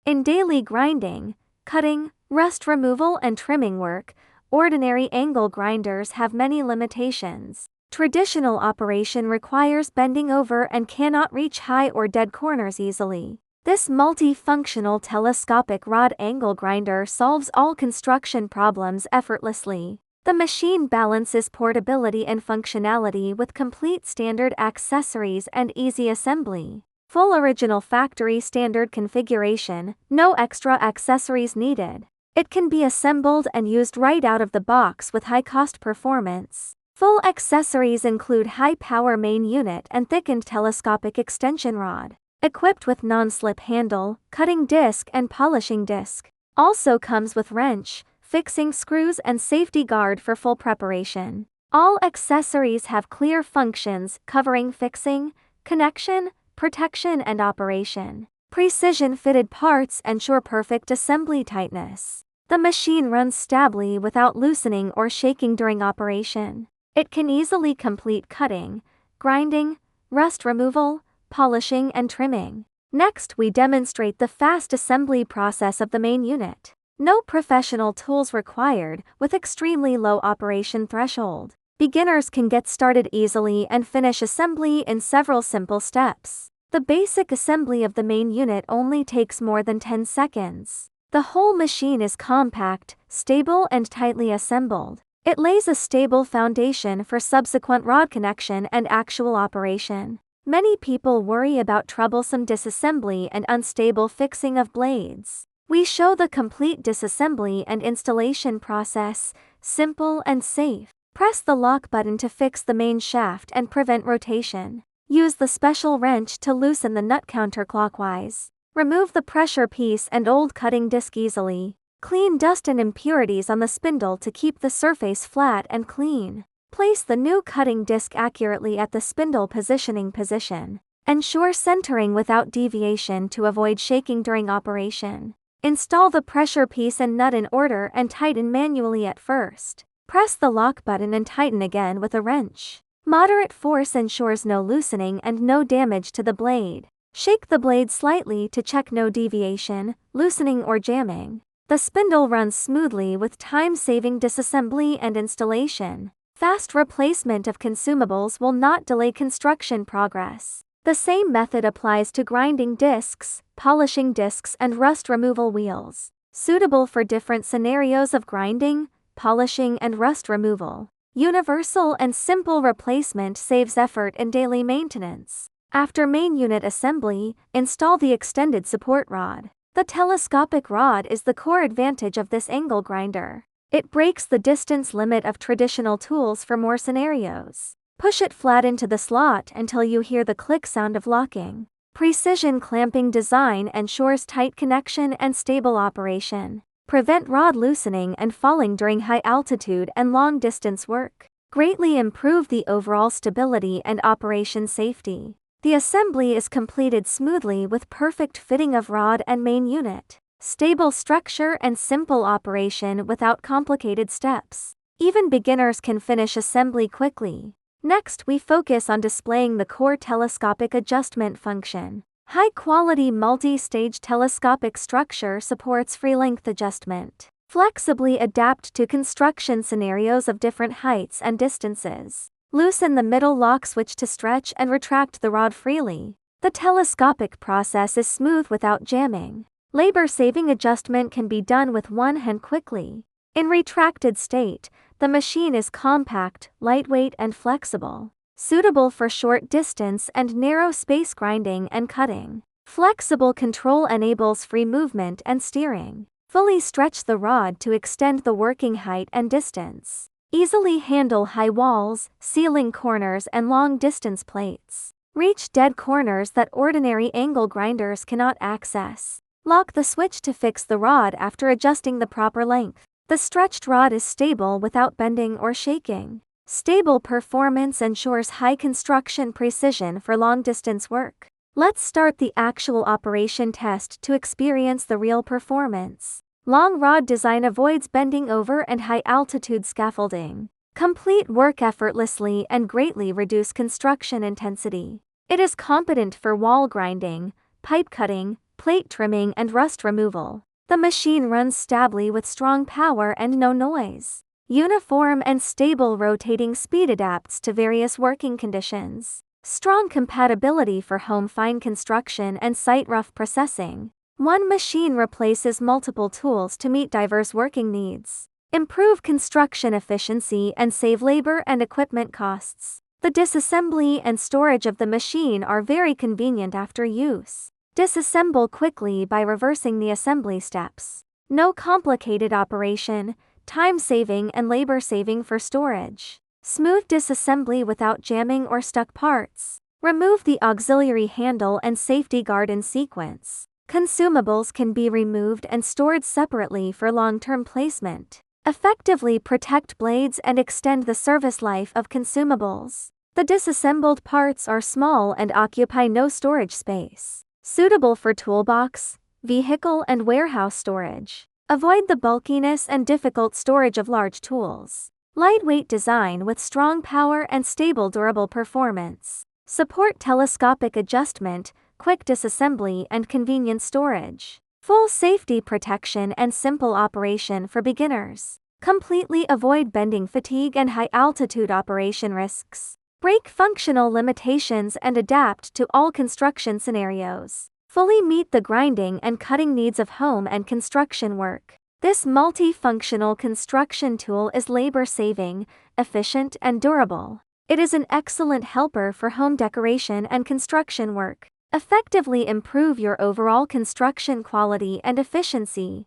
In daily grinding, cutting, rust removal and trimming work, ordinary angle grinders have many limitations. Traditional operation requires bending over and cannot reach high or dead corners easily. This multi-functional telescopic rod angle grinder solves all construction problems effortlessly. The machine balances portability and functionality with complete standard accessories and easy assembly. Full original factory standard configuration, no extra accessories needed. It can be assembled and used right out of the box with high-cost performance. Full accessories include high-power main unit and thickened telescopic extension rod. Equipped with non-slip handle, cutting disc and polishing disc. Also comes with wrench, fixing screws and safety guard for full preparation. All accessories have clear functions covering fixing, connection, protection and operation. Precision-fitted parts ensure perfect assembly tightness. The machine runs stably without loosening or shaking during operation. It can easily complete cutting, grinding, rust removal, polishing and trimming. Next we demonstrate the fast assembly process of the main unit. No professional tools required, with extremely low operation threshold. Beginners can get started easily and finish assembly in several simple steps. The basic assembly of the main unit only takes more than 10 seconds. The whole machine is compact, stable and tightly assembled. It lays a stable foundation for subsequent rod connection and actual operation. Many people worry about troublesome disassembly and unstable fixing of blades. We show the complete disassembly and installation process, simple and safe. Press the lock button to fix the main shaft and prevent rotation. Use the special wrench to loosen the nut counterclockwise. Remove the pressure piece and old cutting disc easily. Clean dust and impurities on the spindle to keep the surface flat and clean. Place the new cutting disc accurately at the spindle positioning position. Ensure centering without deviation to avoid shaking during operation. Install the pressure piece and nut in order and tighten manually at first. Press the lock button and tighten again with a wrench. Moderate force ensures no loosening and no damage to the blade. Shake the blade slightly to check no deviation, loosening or jamming. The spindle runs smoothly with time-saving disassembly and installation. Fast replacement of consumables will not delay construction progress. The same method applies to grinding discs, polishing discs and rust removal wheels. Suitable for different scenarios of grinding, polishing and rust removal. Universal and simple replacement saves effort in daily maintenance. After main unit assembly, install the extended support rod. The telescopic rod is the core advantage of this angle grinder. It breaks the distance limit of traditional tools for more scenarios. Push it flat into the slot until you hear the click sound of locking. Precision clamping design ensures tight connection and stable operation. Prevent rod loosening and falling during high altitude and long distance work. Greatly improve the overall stability and operation safety. The assembly is completed smoothly with perfect fitting of rod and main unit. Stable structure and simple operation without complicated steps. Even beginners can finish assembly quickly. Next we focus on displaying the core telescopic adjustment function. High-quality multi-stage telescopic structure supports free-length adjustment. Flexibly adapt to construction scenarios of different heights and distances. Loosen the middle lock switch to stretch and retract the rod freely. The telescopic process is smooth without jamming. Labor-saving adjustment can be done with one hand quickly. In retracted state, the machine is compact, lightweight and flexible. Suitable for short distance and narrow space grinding and cutting. Flexible control enables free movement and steering. Fully stretch the rod to extend the working height and distance. Easily handle high walls, ceiling corners and long distance plates. Reach dead corners that ordinary angle grinders cannot access. Lock the switch to fix the rod after adjusting the proper length. The stretched rod is stable without bending or shaking. Stable performance ensures high construction precision for long-distance work. Let's start the actual operation test to experience the real performance. Long rod design avoids bending over and high-altitude scaffolding. Complete work effortlessly and greatly reduce construction intensity. It is competent for wall grinding, pipe cutting, plate trimming and rust removal. The machine runs stably with strong power and no noise. Uniform and stable rotating speed adapts to various working conditions. Strong compatibility for home fine construction and site rough processing. One machine replaces multiple tools to meet diverse working needs. Improve construction efficiency and save labor and equipment costs. The disassembly and storage of the machine are very convenient after use. Disassemble quickly by reversing the assembly steps. No complicated operation, time-saving and labor-saving for storage. Smooth disassembly without jamming or stuck parts. Remove the auxiliary handle and safety guard in sequence. Consumables can be removed and stored separately for long-term placement. Effectively protect blades and extend the service life of consumables. The disassembled parts are small and occupy no storage space. Suitable for toolbox, vehicle and warehouse storage. Avoid the bulkiness and difficult storage of large tools. Lightweight design with strong power and stable durable performance. Support telescopic adjustment, quick disassembly and convenient storage. Full safety protection and simple operation for beginners. Completely avoid bending fatigue and high-altitude operation risks. Break functional limitations and adapt to all construction scenarios. Fully meet the grinding and cutting needs of home and construction work. This multifunctional construction tool is labor-saving, efficient and durable. It is an excellent helper for home decoration and construction work. Effectively improve your overall construction quality and efficiency.